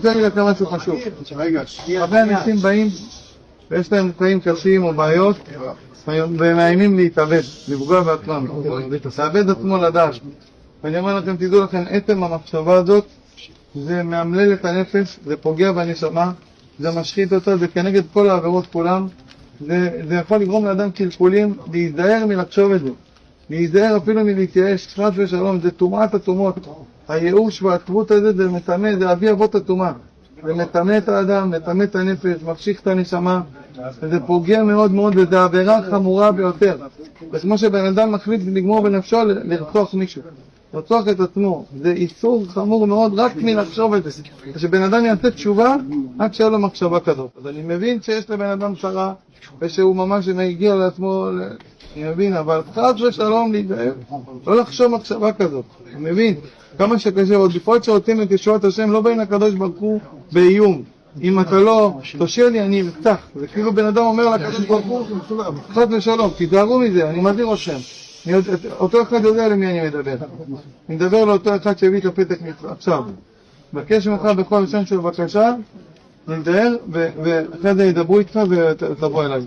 רוצה להגיד לכם משהו חשוב. הרבה אנשים באים ויש להם חיים קשים או בעיות ומאיימים להתאבד, לפגוע בעצמם, לאבד עצמו לדעת. ואני אומר לכם, תדעו לכם, עצם המחשבה הזאת זה מאמלל את הנפש, זה פוגע בנשמה, זה משחית אותה, זה כנגד כל העבירות כולם, זה יכול לגרום לאדם קלקולים, להיזהר מלחשוב את זה, להיזהר אפילו מלהתייאש, חס ושלום, זה טומאת הטומאות. הייאוש והעצבות הזה זה מטמא, זה אבי אבות הטומאה, זה מטמא את האדם, מטמא את הנפש, מחשיך את הנשמה, וזה פוגע מאוד מאוד, וזה עבירה חמורה ביותר. זה כמו שבן אדם מחליט לגמור בנפשו לרצוח מישהו, לרצוח את עצמו, זה איסור חמור מאוד רק מלחשוב את זה. כשבן אדם יעשה תשובה, רק שאין לו מחשבה כזאת. אז אני מבין שיש לבן אדם צרה, ושהוא ממש הגיע לעצמו, אני מבין, אבל חס ושלום להיזהר, לא לחשוב מחשבה כזאת. אני מבין, כמה שקשה, עוד בפרט שרוצים את ישועת השם, לא באים לקדוש ברוך הוא באיום. אם אתה לא תושיע לי, אני ארצח. זה כאילו בן אדם אומר לקדוש ברוך הוא, חס ושלום, תיזהרו מזה, אני מזהיר אתכם. אותו אחד יודע למי אני מדבר. אני מדבר לאותו אחד שהביא את הפתק עכשיו. בקש ממך בכל לשון של בקשה, נדבר, ואחרי זה ידברו איתך ותבוא אליי.